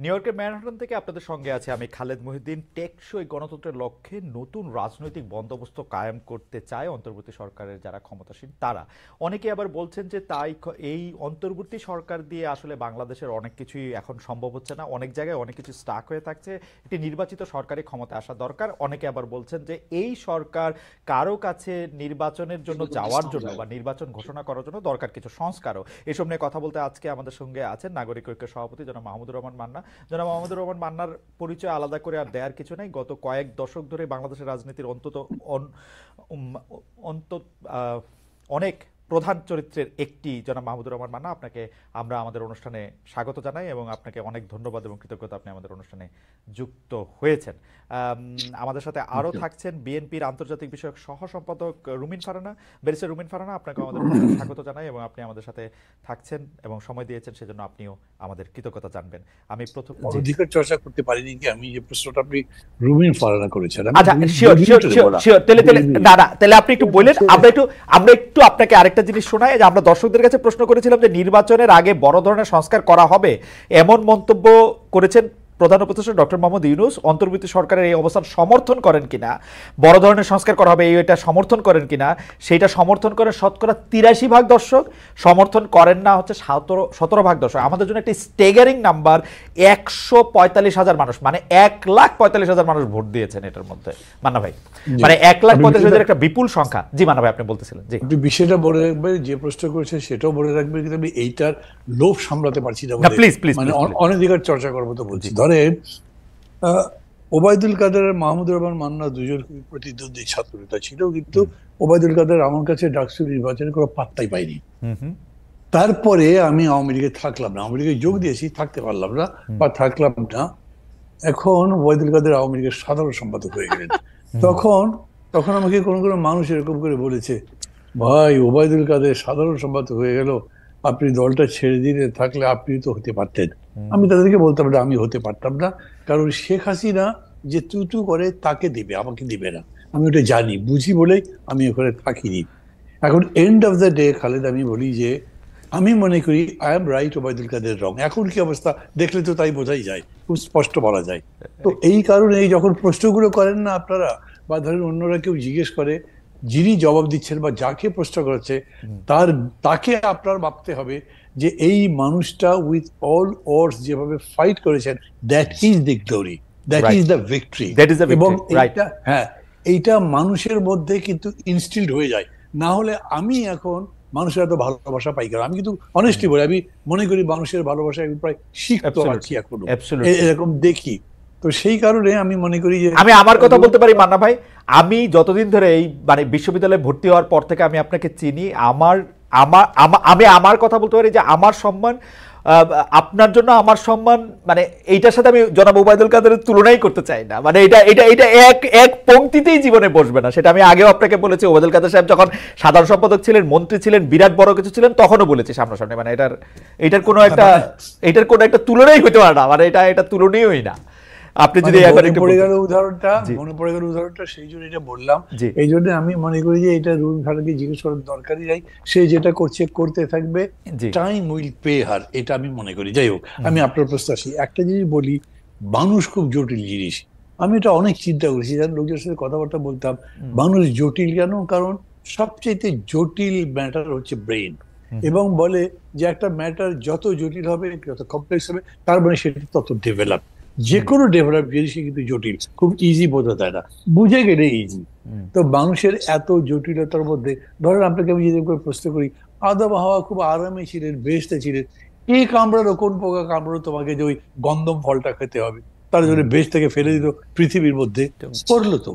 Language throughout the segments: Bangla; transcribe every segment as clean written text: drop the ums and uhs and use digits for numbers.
নিউ ইয়র্কের ম্যানহাটন থেকে আপনাদের সঙ্গে আছে আমি খালেদ মহিউদ্দিন। টেকসই গণতন্ত্রের লক্ষ্যে নতুন রাজনৈতিক বন্দোবস্ত কায়েম করতে চায় অন্তর্বর্তী সরকারের যারা ক্ষমতাসীন তারা। অনেকে আবার বলছেন যে এই অন্তর্বর্তী সরকার দিয়ে আসলে বাংলাদেশের অনেক কিছুই এখন সম্ভব হচ্ছে না, অনেক জায়গায় অনেক কিছু স্টাক হয়ে থাকছে, একটি নির্বাচিত সরকারি ক্ষমতা আসা দরকার। অনেকে আবার বলছেন যে এই সরকার কারো কাছে নির্বাচনের জন্য যাওয়ার জন্য বা নির্বাচন ঘোষণা করার জন্য দরকার কিছু সংস্কারও। এসব নিয়ে কথা বলতে আজকে আমাদের সঙ্গে আছেন নাগরিক ঐক্যের সভাপতি জনাব মাহমুদুর রহমান মান্না। জনাব মাহমুদুর রহমান মান্নার পরিচয় আলাদা করে আর দেওয়ার কিছু নাই। গত কয়েক দশক ধরে বাংলাদেশের রাজনীতির অন্তত অনেক প্রধান চরিত্রের একটি জনাব মাহমুদুর রহমান মান্না। আপনাকে আমরা আমাদের অনুষ্ঠানে স্বাগত জানাই এবং আপনাকে অনেক ধন্যবাদ এবং কৃতজ্ঞতা, আপনি আমাদের অনুষ্ঠানে যুক্ত হয়েছেন। আমাদের সাথে আরও থাকছেন বিএনপির আন্তর্জাতিক বিষয়ক সহ সম্পাদক রুমিন ফারহানা, ব্যারিস্টার রুমিন ফারহানা। আপনাকে আমাদের অনুষ্ঠানে স্বাগত জানাই এবং আপনি আমাদের সাথে থাকছেন এবং সময় দিয়েছেন সেজন্য আপনিও আমাদের কৃতজ্ঞতা জানবেন। আমি প্রথম অধিকার চর্চা করতে পারিনি কি আমি যে প্রশ্নটা আপনি রুমিন ফারহানা করেছেন। আচ্ছা, শিওর তাহলে আপনি একটু বলেন, আমরা একটু আপনাকে আরেকটা জিনিস শোনাই যে আমরা দর্শকদের কাছে প্রশ্ন করেছিলাম যে নির্বাচনের আগে বড় ধরনের সংস্কার করা হবে এমন মন্তব্য করেছেন প্রধান উপদেষ্টা ডক্টর মোহাম্মদ ইউনূস। অন্তর্বর্তী সরকারের এই অবস্থান সমর্থন করেন কিনা, বড় ধরনের সংস্কার করা হবে এটা সমর্থন করেন কিনা, সেইটা সমর্থন করেন শতকরা 83% দর্শক, সমর্থন করেন না হচ্ছে 17% দর্শক। আমাদের জন্য একটি স্টেগারিং নাম্বার, 145,000 মানুষ, মানে 1,45,000 মানুষ ভোট দিয়েছেন এটার মধ্যে। মান্না ভাই, মানে 1,45,000 একটা বিপুল সংখ্যা। জি মান্না ভাই, আপনি বলতেছিলেন। জি, বিষয়টা বলে রাখবে, যে প্রশ্ন করেছে সেটাও বলে রাখবে, কিন্তু আমি এইটার লোভ সামলাতে পারছি না। প্লিজ প্লিজ, মানে অনধিকার চর্চা করবো তো বলছি। ধরেন ওবায়দুল কাদের আর মাহমুদুর রহমান মান্না দুজন প্রতিদ্বন্দ্বী ছাত্র নেতা ছিল, কিন্তু ওবায়দুল কাদের আমার কাছে ডাকসু নির্বাচনে কোনো পাত্তাই পাইনি। তারপরে আমি আওয়ামী লীগে থাকলাম না, আওয়ামী লীগে যোগ দিয়েছি, থাকতে পারলাম না বা থাকলাম না। এখন ওবায়দুল কাদের আওয়ামী লীগের সাধারণ সম্পাদক হয়ে গেলেন। তখন আমাকে কোনো কোনো মানুষ এরকম করে বলেছে, ভাই ওবায়দুল কাদের সাধারণ সম্পাদক হয়ে গেল, আপনি দলটা ছেড়ে দিয়ে থাকলে আপনি তো হতে পারতেন। আমি তাদেরকে বলতাম না, আমি হতে পারতাম না, কারণ শেখ হাসিনা যে তুতু করে তাকে দিবে, আমাকে দিবে না। আমি ওটা জানি, বুঝি বলেই আমি ওখানে থাকিনি। এখন end of the day Khaled, আমি বলি যে আমি মনে করি I am right, Obaidul Quader রং। এখন কি অবস্থা দেখলে তো তাই বোঝাই যায়, খুব স্পষ্ট বলা যায়। তো এই কারণে যখন প্রশ্নগুলো করেন না আপনারা, বা ধরেন অন্যরা কেউ জিজ্ঞেস করে, যিনি জবাব দিচ্ছেন বা যাকে প্রশ্ন করেছে তাকে আপনার ভাবতে হবে যে এই মানুষটা উইথ অল অডস যেভাবে ফাইট করেছেন, that is the glory, that is the victory. এবং এইটা মানুষের মধ্যে কিন্তু ইনস্টিলড হয়ে যায়। না হলে আমি এখন মানুষের এত ভালোবাসা পাই কেন? আমি কিন্তু অনেস্টলি বলি, আমি মনে করি মানুষের ভালোবাসা আমি প্রায় শিখতে আছি এখনো, এরকম দেখি। তো সেই কারণে আমি মনে করি যে আমি আমার কথা বলতে পারি মান্না ভাই, আমি যতদিন ধরে এই মানে বিশ্ববিদ্যালয়ে ভর্তি হওয়ার পর থেকে আমি আপনাকে চিনি, আমি আমার কথা বলতে পারি যে আমার সম্মান আপনার জন্য, আমার সম্মান মানে এইটার সাথে আমি জনাব ওবায়দুল কাদেরের তুলনাই করতে চাই না। মানে এটা এক পংক্তিতেই জীবনে বসবে না। সেটা আমি আগেও আপনাকে বলেছি, ওবায়দুল কাদের সাহেব যখন সাধারণ সম্পাদক ছিলেন, মন্ত্রী ছিলেন, বিরাট বড় কিছু ছিলেন, তখনও বলেছি সামনাসামনি, মানে এটার কোনো একটা তুলনাই হতে পারে না, মানে এটা তুলনীয়ই না। আপনি যদি মনে পড়ে গেল উদাহরণটা সেই জন্য এটা বললাম। এই জন্য আমি মনে করি যে এটা রুল ভাড়াকে জিজ্ঞেস করার দরকারই নাই, সে যেটা করতে থাকবে, টাইম উইল পে হার, এটা আমি মনে করি। যাই হোক, আমি আপনার প্রশ্ন আসি। একটা জিনিস বলি, মানুষ খুব জটিল জিনিস। আমি এটা অনেক চিন্তা করেছি, যার লোকজনের সাথে কথাবার্তা বলতাম, মানুষ জটিল কেন? কারণ সবচেয়ে জটিল ম্যাটার হচ্ছে ব্রেন। এবং বলে যে একটা ম্যাটার যত জটিল হবে, যত কমপ্লেক্স হবে, তার মানে সেটা তত ডেভেলপ। যে কোনো ডেভেলপ জিনিসই কিন্তু জটিল, খুব ইজি বোঝা যায় না, বুঝে গেলে ইজি। তো মানুষের এত জটিলতার মধ্যে, ধরেন আপনাকে আমি যদি প্রশ্ন করি, আদম হাওয়া খুব আরামে ছিলেন, বেহেশতে ছিলেন, কে কামড়ালো, কোন পোকা কামড়ালো তোমাকে যে ওই গন্ধম ফলটা খেতে হবে? তার জন্য বেশ থেকে ফেলে দিল পৃথিবীর মধ্যে, করলো তো।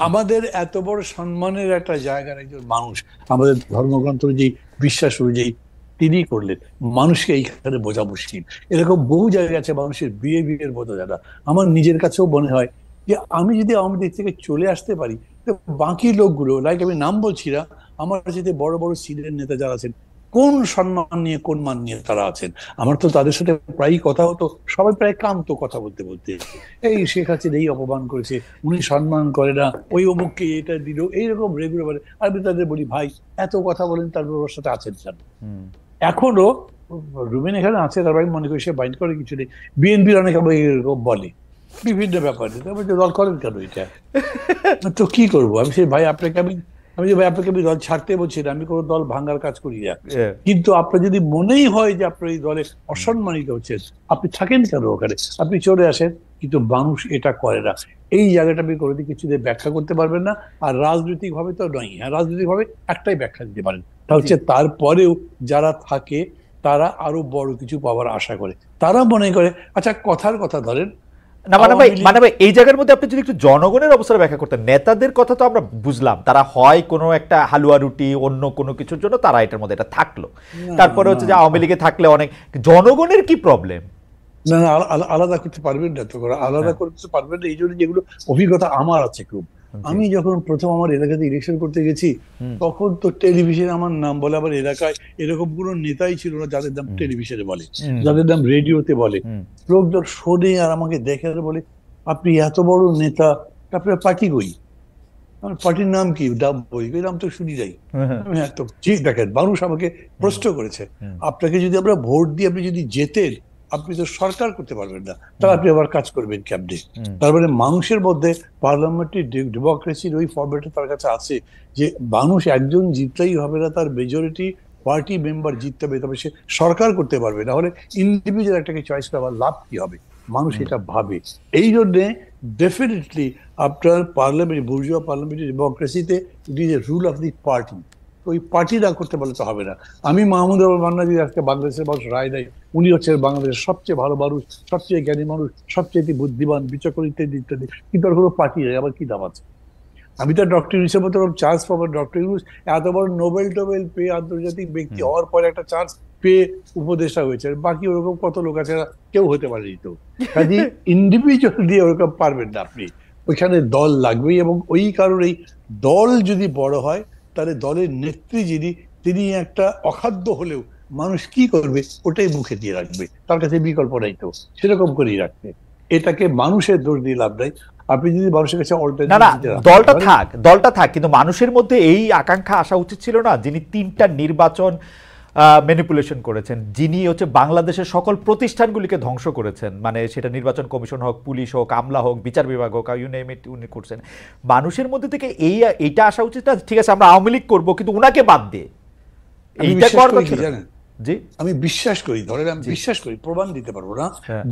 আমাদের এত বড় সম্মানের একটা জায়গার একজন মানুষ, আমাদের ধর্মগ্রন্থ অনুযায়ী, বিশ্বাস অনুযায়ী তিনি করলেন। মানুষকে এইখানে বোঝা মুশকিল। এরকম বহু জায়গা আছে মানুষের বিহেভিয়ার বোঝা যায় না। আমার নিজের কাছেও মনে হয় যে আমি যদি আওয়ামী লীগ থেকে চলে আসতে পারি, তো বাকি লোকগুলো, লাইক আমি নাম বলছি না, আমার সাথে বড় বড় সিনিয়র নেতা যারা আছেন, কোন সম্মান নিয়ে, কোন মান নিয়ে তারা আছেন, আমার তো তাদের সাথে প্রায়ই কথা হতো, সবাই প্রায় কান্ত কথা বলতে বলতে, এই শেখ হাসিনা এই অপমান করেছে, উনি সম্মান করে না, ওই অমুককে এটা দিল, এইরকম রেগুলার বলে। আমি তাদের বলি, ভাই এত কথা বলেন, তার সাথে আছেন স্যার। এখনো রুবেন এখানে আছে, তারপর আমি মনে করি সে বাইন্ড করে কিছু নেই। বিএনপির অনেক এরকম বলে বিভিন্ন ব্যাপারে, তারপর দল করেন কেন এটা? তো কি করবো আমি? সেই ভাই আপনাকে আমি আমি যে ভাই আপনাকে আমি দল ছাড়তে বলছি না, আমি কোনো দল ভাঙার কাজ করি না, কিন্তু আপনার যদি মনেই হয় যে আপনার এই দলে অসম্মানিত হচ্ছেন, আপনি থাকেন কেন ওখানে? আপনি চলে আসেন। কিন্তু মানুষ এটা করে না। এই জায়গাটা আপনি কোনোদিন কিছু দিয়ে ব্যাখ্যা করতে পারবেন না। আর রাজনৈতিক ভাবে তো নয়। হ্যাঁ, রাজনৈতিক ভাবে একটাই ব্যাখ্যা দিতে পারেন, তা হচ্ছে তারপরেও যারা থাকে তারা আরো বড় কিছু পাওয়ার আশা করে। তারা মনে করে, আচ্ছা কথার কথা ধরেন না মানে ভাই এই জায়গার মধ্যে আপনি যদি একটু জনগণের অবস্থা ব্যাখ্যা করতেন। নেতাদের কথা তো আমরা বুঝলাম, তারা হয় কোনো একটা হালুয়া রুটি অন্য কোনো কিছুর জন্য তারা এটার মধ্যে এটা থাকলো, তারপরে হচ্ছে যে আওয়ামী লীগে থাকলে অনেক, জনগণের কি প্রবলেম? না না, আলাদা করতে পারবেন না তো, আলাদা করতে পারবেন না। এই জন্য যেগুলো অভিজ্ঞতা আমার আছে খুব। আমি যখন প্রথম আমার এলাকাতে ইলেকশন করতে গেছি, তখন তো টেলিভিশনে আমার নাম বলে, আবার এলাকায় এরকম কোনো নেতাই ছিল না যাদের নাম টেলিভিশনে বলে, যাদের নাম রেডিওতে বলে। লোকজন শোনে আর আমাকে দেখে আর বলে, আপনি এত বড় নেতা, আপনার পার্টি কই? আমার পার্টির নাম কি? ডাব বই, এই নাম তো শুনি যাই। হ্যাঁ, তো ঠিক দেখেন, মানুষ আমাকে প্রশ্ন করেছে, আপনাকে যদি আমরা ভোট দিয়ে আপনি যদি জেতেন, আপনি তো সরকার করতে পারবেন না, তাহলে আপনি আবার কাজ করবেন কেমনে? তার মানে মানুষের মধ্যে পার্লামেন্টারি ডেমোক্রেসির ওই ফরম্যাটে তার কাছে আছে যে মানুষ একজন জিতলেই হবে না, তার মেজরিটি পার্টি মেম্বার জিততে হবে, তবে সে সরকার করতে পারবে। না হলে ইন্ডিভিজুয়াল একটাকে চয়েস করার লাভ কি হবে? মানুষ এটা ভাবে। এই জন্যে ডেফিনেটলি আপনার পার্লামেন্ট, বুর্জুয়া পার্লামেন্টারি ডেমোক্রেসিতে it is a rule of the party. ওই পার্টি না করতে বলে তো হবে না। আমি মাহমুদ মান্না যদি আজকে বাংলাদেশের মানুষ রায় দেয়, উনি হচ্ছে বাংলাদেশের সবচেয়ে ভালো মানুষ, সবচেয়ে জ্ঞানী মানুষ, সবচেয়ে বুদ্ধিমান, বিচক্ষণ, ইত্যাদি ইত্যাদি, কিন্তু আর কোনো পার্টি নেই, আবার কি দাম আছে? আমি তো ডক্টর ইউনূসের মতো চান্স পাবো। ডক্টর ইউনূস এত বড় নোবেল টোবেল পেয়ে আন্তর্জাতিক ব্যক্তি হওয়ার পরে একটা চান্স পেয়ে উপদেষ্টা হয়েছে, বাকি ওরকম কত লোক আছে, কেউ হতে পারেনি। তো কাজে ইন্ডিভিজুয়াল দিয়ে ওরকম পারবেন না আপনি, ওইখানে দল লাগবেই। এবং ওই কারণেই দল যদি বড় হয়, তাহলে দলের নেত্রী যিনি, তিনি একটা অখাদ্য হলেও মানুষ কি করবে ওটাই মুখে দিয়ে রাখবে, তার কাছে বিকল্প নাই, তো সেরকম করেই রাখবে। এটাকে মানুষের দোষ দিয়ে লাভ নাই। আপনি যদি মানুষের কাছে দলটা থাক, কিন্তু মানুষের মধ্যে এই আকাঙ্ক্ষা আসা উচিত ছিল না, যিনি 3টা নির্বাচন ম্যানিপুলেশন করেছেন, যিনি হচ্ছে বাংলাদেশের সকল প্রতিষ্ঠানগুলিকে ধ্বংস করেছেন, মানে সেটা নির্বাচন কমিশন হোক, পুলিশ হোক, আমলা হোক, বিচার বিভাগ হোক, ইউ নেম ইট, উনি করছেন। মানুষের মধ্যে থেকে এইটা আসা উচিত না, ঠিক আছে আমরা আওয়ামী লীগ করবো কিন্তু উনাকে বাদ দিয়ে, এইটা করার কথা জানেন। আমি বিশ্বাস করি, ধরেন আমি বিশ্বাস করি, প্রমাণ দিতে পারবো না,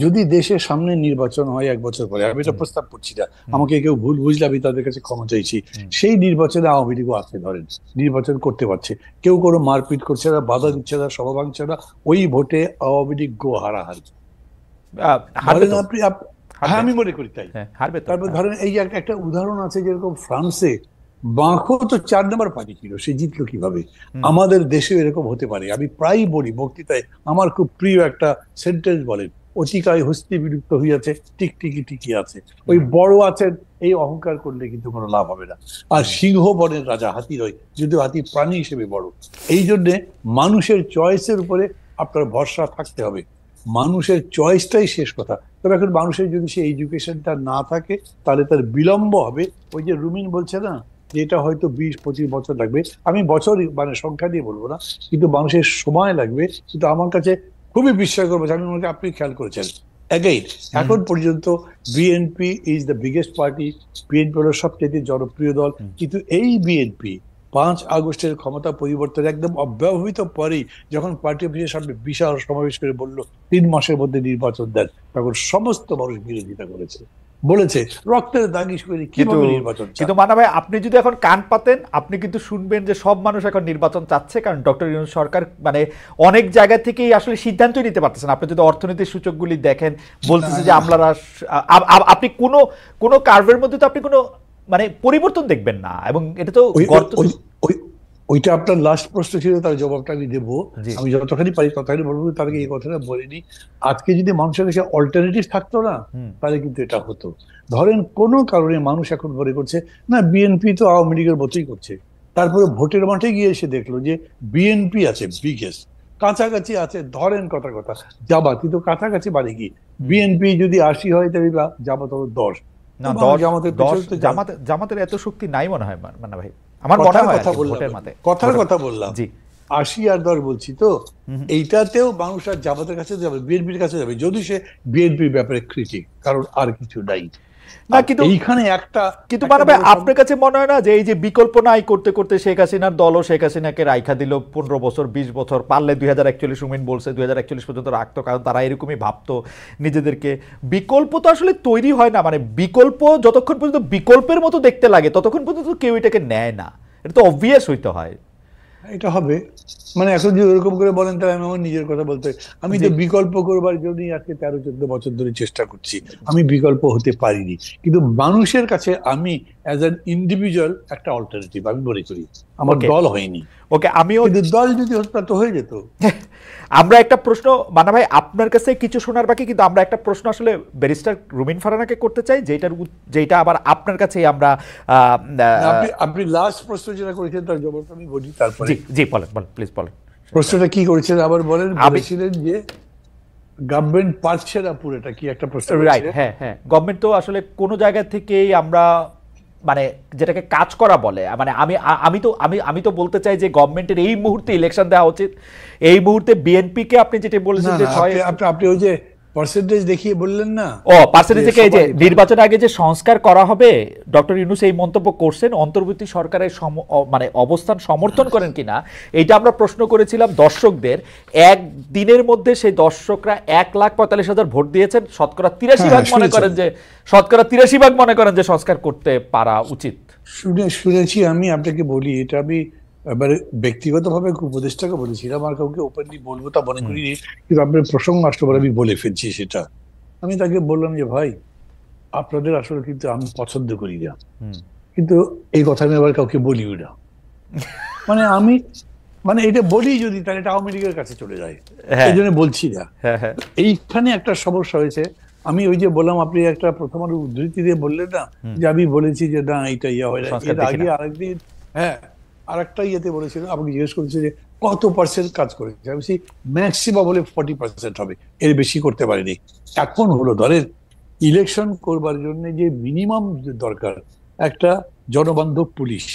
যদি দেশের সামনে নির্বাচন হয় 1 বছর পরে, আমি এটা প্রস্তাব করছি না, আমাকে কেউ ভুল বুঝলে আমি তাদের কাছে ক্ষমা চাইছি, সেই নির্বাচনে আওয়ামী লীগও আছে, ধরেন নির্বাচন করতে পারছে, কেউ কোনো মারপিট করছে না, বাধা দিচ্ছে না, সভা ভাঙছে না, ওই ভোটে আওয়ামী লীগ গো হারাহারি। হ্যাঁ, আমি মনে করি তাই। তারপর ধরেন এই যে একটা উদাহরণ আছে, যেরকম ফ্রান্সে বাঁকো তো 4 নম্বর পার্টি ছিল, সে জিতলো কিভাবে? আমাদের দেশে এরকম হতে পারে। আমি প্রায় বলি বক্তৃতায়, আমার খুব প্রিয় একটা সেন্টেন্স বলেন, অতিকায় হস্তি বিলুপ্ত হইয়াছে, টিকটিকি টিকি আছে। ওই বড় আছেন এই অহংকার করলে কিন্তু কোনো লাভ হবে না। আর সিংহ বনের রাজা হাতি রয়, যদিও হাতি প্রাণী হিসেবে বড়। এই জন্যে মানুষের চয়েসের উপরে আপনার ভরসা থাকতে হবে, মানুষের চয়েসটাই শেষ কথা। তবে এখন মানুষের যদি সেই এডুকেশনটা না থাকে, তাহলে তার বিলম্ব হবে। ওই যে রুমিন বলছে না, যেটা হয়তো 20-25 বছর লাগবে, আমি বছর মানে সংখ্যা দিয়ে বলবো না, কিন্তু মানুষের সময় লাগবে। কিন্তু আমার কাছে খুবই বিস্ময়কর বলছে, আমি মনে করি আপনি খেয়াল করেছেন, এগেইন এখন পর্যন্ত BNP is the biggest party, BNP হলো সবচেয়ে জনপ্রিয় দল, কিন্তু এই বিএনপি 5 আগস্টের ক্ষমতা পরিবর্তন একদম অব্যবহিত পরেই, যখন পার্টি অফিসের সামনে বিশাল সমাবেশ করে বলল 3 মাসের মধ্যে নির্বাচন দেন, তখন সমস্ত মানুষ বিরোধিতা করেছে, বলেছে রক্তের দাগি করে কিভাবে নির্বাচন। কিন্তু মানা ভাই, আপনি যদি এখন কান পাতেন, আপনি কিন্তু শুনবেন যে সব মানুষ এখন নির্বাচন চাচ্ছে, কারণ ডক্টর ইউনূস সরকার মানে অনেক জায়গা থেকেই আসলে সিদ্ধান্তই নিতে পারতেছেন। আপনি যদি অর্থনীতির সূচকগুলি দেখেন, বলতেছে যে আমলারা, আপনি কোনো কার্ভের মধ্যে তো আপনি কোনো মানে পরিবর্তন দেখবেন না, এবং এটা তো ওইটা আপনার লাস্ট প্রশ্ন ছিল, তার জবাবটা আমি দেবো। আমি যতখানি পারি ততখানি বলবো। তার আগে এই কথাটা বলিনি, আজকে যদি মানুষের কাছে অল্টারনেটিভ থাকতো না, তাহলে কিন্তু এটা হতো। ধরেন কোনো কারণে মানুষ এখন মনে করছে না বিএনপি তো আওয়ামী লীগের মতোই করছে, তারপরে ভোটের মাঠে গিয়ে এসে দেখলো যে বিএনপি আছে বিগেস্ট, কাছাকাছি আছে, ধরেন কথা জামাত, কিন্তু কাছাকাছি মানে কি, বিএনপি যদি 80 হয় তাহলে জামাত হলো 10। না, জামাতের এত শক্তি নাই মনে হয় মান্না ভাই, আমার মনে হয়। কথার কথা বললাম। জি, 80 আর 10 বলছি তো, এইটাতেও মানুষ আর জামাতের কাছে যাবে, বিএনপির কাছে যাবে যদি সে বিএনপির ব্যাপারে ক্রিটিক, কারণ আর কিছু নাই না। কিন্তু এইখানে কিন্তু মানে ভাই আপনার কাছে মনে হয় না যে এই যে বিকল্প নাই করতে করতে শেখ হাসিনার দলও শেখ হাসিনাকে রাইখা দিল 15 বছর 20 বছর, পারলে 2041 সুমিন বলছে 2041 পর্যন্ত রাখতো, কারণ তারা এরকমই ভাবতো নিজেদেরকে। বিকল্প তো আসলে তৈরি হয় না, মানে বিকল্প যতক্ষণ পর্যন্ত বিকল্পের মতো দেখতে লাগে ততক্ষণ পর্যন্ত কেউ এটাকে নেয় না, এটা তো অবভিয়াস হইতে হয়। এটা হবে, মানে এখন যদি ওরকম করে বলেন তাহলে আমি আমার নিজের কথা বলতে, আমি তো বিকল্প করবার জন্যই আজকে 13-14 বছর ধরে চেষ্টা করছি, আমি বিকল্প হতে পারিনি, কিন্তু মানুষের কাছে আমি অ্যাজ অ্যান ইন্ডিভিজুয়াল একটা অল্টারনেটিভ আমি মনে করি। আমার দল হয়নি, ওকে, আমিও, কিন্তু দল যদি হতো তো হয়ে যেত। আমরা একটা প্রশ্ন মানা ভাই আপনার কাছে কিছু শোনার বাকি, কিন্তু আমরা একটা প্রশ্ন আসলে ব্যারিস্টার রুমিন ফারহানাকে করতে চাই, যেটা আবার আপনার কাছে আমরা আপনি লাস্ট প্রশ্ন যেটা করেছেন তার জবাব আমি বলি, তারপরে জি বলেন প্লিজ বলেন। প্রশ্নটা কি করেছেন আবার বলেন। বলেছিলেন যে গভর্নমেন্ট পারছে না পুরোটা, কি একটা প্রশ্ন? রাইট, হ্যাঁ হ্যাঁ, গভর্নমেন্ট তো আসলে কোন জায়গা থেকেই আমরা মানে যেটাকে কাজ করা বলে, মানে আমি তো বলতে চাই যে গভর্নমেন্টের এই মুহূর্তে ইলেকশন দেওয়া উচিত। এই মুহূর্তে বিএনপি কে আপনি যেটা বলেছেন যে আপনি ওই যে পার্সেন্টেজ দেখিয়ে বললেন না, পার্সেন্টেজ থেকে যে নির্বাচনের আগে যে সংস্কার করা হবে, ডক্টর ইউনূস এই মন্তব্য করছেন, অন্তর্বর্তী সরকারের মানে অবস্থান সমর্থন করেন কিনা এইটা আমরা প্রশ্ন করেছিলাম দর্শকদের। একদিনের মধ্যে সেই দর্শকরা 1,45,000 ভোট দিয়েছেন, শতকরা 83% মনে করেন যে সংস্কার করতে পারা উচিত। শুনেছি। আমি আপনাকে বলি, এটা আমি এবারে ব্যক্তিগতভাবে উপদেষ্টাকে বলেছিলাম, আর কাউকে ওপেনলি বলবো তা মনে করিনি, কিন্তু আপনার প্রসঙ্গ আসতে পারে আমি বলে ফেলছি সেটা। আমি তাকে বললাম যে ভাই আপনাদের আসলে কিন্তু আমি পছন্দ করি না, কিন্তু এই কথা আমি আবার কাউকে বলিও না, মানে এটা বলি যদি তাহলে এটা আওয়ামী লীগের কাছে চলে যায়, এই জন্য বলছি না। এইখানে একটা সমস্যা হয়েছে। আমি ওই যে বললাম, আপনি একটা প্রথম উদ্ধৃতি দিয়ে বললেন না যে আমি বলেছি যে না এটা ইয়া হয় না, এর আগে আরেকদিন আরেকটা ইয়েতে বলেছিল, আমাকে জিজ্ঞেস করেছে যে কত পার্সেন্ট কাজ করেছে, আমি বলছি ম্যাক্সিমাম হলে 40% হবে, এর বেশি করতে পারিনি। এখন হলো ধরেন ইলেকশন করবার জন্য যে মিনিমাম দরকার একটা জনবান্ধব পুলিশ,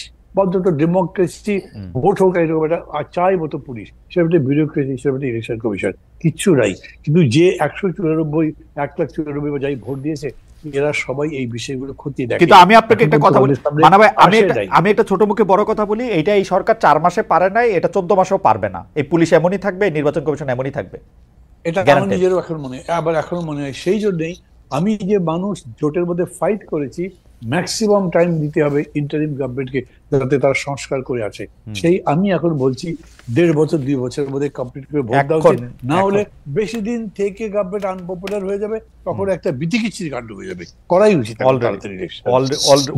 অন্তত ডেমোক্রেসি, ভোট হোক এরকম একটা চাইবো তো পুলিশ, সেটা বিউরোক্রেসি, সেটা ইলেকশন কমিশন, কিচ্ছু নাই। কিন্তু যে 194 বা যাই ভোট দিয়েছে এরা সবাই এই বিষয়গুলো খতিয়ে দেখে। কিন্তু আমি আপনাকে একটা কথা বলি মানা ভাই, আমি একটা ছোট মুখে বড় কথা বলি, এইটা এই সরকার 4 মাসে পারে নাই, এটা 14 মাসেও পারবে না। এই পুলিশ এমনই থাকবে, নির্বাচন কমিশন এমনই থাকবে, এটা আমার নিজেরও এখন মনে হয়, আবার এখনো মনে হয়। সেই জন্যই আমি যে মানুষ জোটের মধ্যে ফাইট করেছি, ম্যাক্সিমাম টাইম দিতে হবে ইন্টারিম গভর্নমেন্টকে যাতে তারা সংস্কার করে আছে, সেই আমি এখন বলছি 1.5 বছর 2 বছরের মধ্যে কমপ্লিট করে ভোট দেওয়া উচিত। না হলে বেশি দিন থেকে গভর্নমেন্ট আনপপুলার হয়ে যাবে, তখন একটা বিতিকিচ্ছির কাণ্ড হয়ে যাবে, করাই উচিত।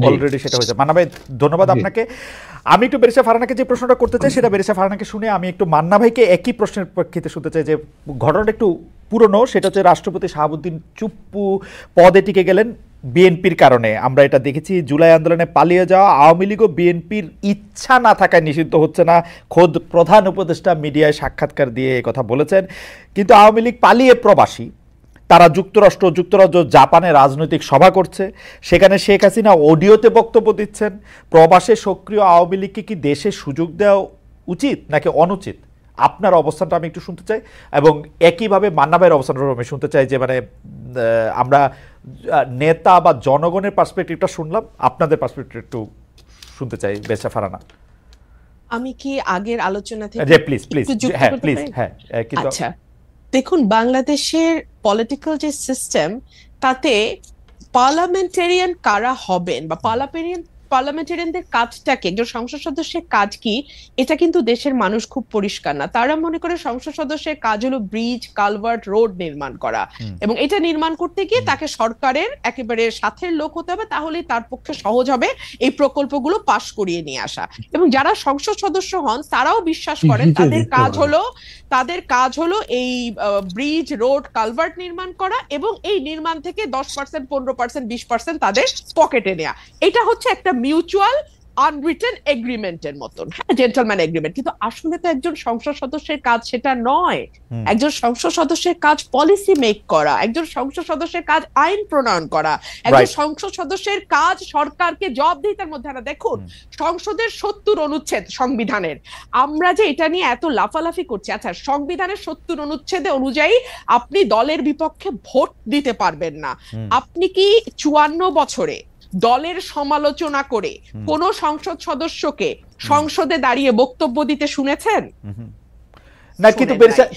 অলরেডি সেটা হয়েছে। মান্না ভাই ধন্যবাদ আপনাকে। আমি একটু ব্যারিস্টার ফারহানাকে যে প্রশ্নটা করতে চাই সেটা ব্যারিস্টার ফারহানাকে শুনে আমি একটু মান্না ভাইকে একই প্রশ্নের প্রেক্ষিতে শুনতে চাই, যে ঘটনাটা একটু পুরনো, সেটা হচ্ছে রাষ্ট্রপতি শাহাবুদ্দিন চুপ্পু পদে টিকে গেলেন বিএনপির কারণে। আমরা এটা দেখেছি, জুলাই আন্দোলনে পালিয়ে যাওয়া আওয়ামী লীগ ও বিএনপির ইচ্ছা না থাকায় নিষিদ্ধ হচ্ছে না, খোদ প্রধান উপদেষ্টা মিডিয়ায় সাক্ষাৎকার দিয়ে এই কথা বলেছেন। কিন্তু আওয়ামী লীগ পালিয়ে প্রবাসী, তারা যুক্তরাজ্য জাপানে রাজনৈতিক সভা করছে, সেখানে শেখ হাসিনা অডিওতে বক্তব্য দিচ্ছেন। প্রবাসে সক্রিয় আওয়ামী লীগকে কি দেশে সুযোগ দেওয়া উচিত নাকি অনুচিত? আপনার অবস্থানটা আমি একটু শুনতে চাই, এবং একইভাবে মান্না ভাইয়ের অবস্থানটা আমি শুনতে চাই, যে মানে আমরা নেতা বা জনগণের পার্সপেক্টিভটা শুনলাম, আপনাদের পার্সপেক্টিভ একটু শুনতে চাই ব্যারিস্টার ফারহানা। আমি কি আগের আলোচনা থেকে প্লিজ হ্যাঁ প্লিজ হ্যাঁ। আচ্ছা, দেখুন বাংলাদেশের পলিটিক্যাল যে সিস্টেম, তাতে পার্লামেন্টারিয়ান কারা হবেন বা পার্লামেন্টারিয়ানদের কাজটাকে, একজন সংসদ সদস্যের কাজ কি, এটা কিন্তু দেশের মানুষ খুব পরিষ্কার না। তারা মনে করে সংসদ সদস্যের কাজ হলো ব্রিজ, কালভার্ট, রোড নির্মাণ করা, এবং এটা নির্মাণ করতে গিয়ে তাকে সরকারের একেবারে সাথের লোক হতে হবে, তাহলেই তার পক্ষে সহজ হবে এই প্রকল্পগুলো পাশ করিয়ে নিয়ে আসা। এবং যারা সংসদ সদস্য হন তারাও বিশ্বাস করেন তাদের কাজ হলো এই ব্রিজ, রোড, কালভার্ট নির্মাণ করা, এবং এই নির্মাণ থেকে 10%, 15%, 20% তাদের পকেটে নেওয়া। এটা হচ্ছে একটা মিউচুয়াল আনরিটেন এগ্রিমেন্টের মতন, হ্যাঁ, জেন্টলম্যান এগ্রিমেন্ট, কিন্তু আসলে তো একজন সংসদ সদস্যের কাজ সেটা নয়। একজন সংসদ সদস্যের কাজ পলিসি মেক করা, একজন সংসদ সদস্যের কাজ আইন প্রণয়ন করা, একজন সংসদ সদস্যের কাজ সরকারকে জবাবদিহিতার মধ্যে আনা। দেখুন, সংসদের 70 অনুচ্ছেদ সংবিধানের, আমরা যে এটা নিয়ে এত লাফালাফি করছি, আচ্ছা সংবিধানের 70 অনুচ্ছেদে অনুযায়ী আপনি দলের বিপক্ষে ভোট দিতে পারবেন না। আপনি কি 54 বছরে দলের সমালোচনা করে কোন সংসদ সদস্যকে সংসদে দাঁড়িয়ে বক্তব্য দিতে শুনেছেন? না,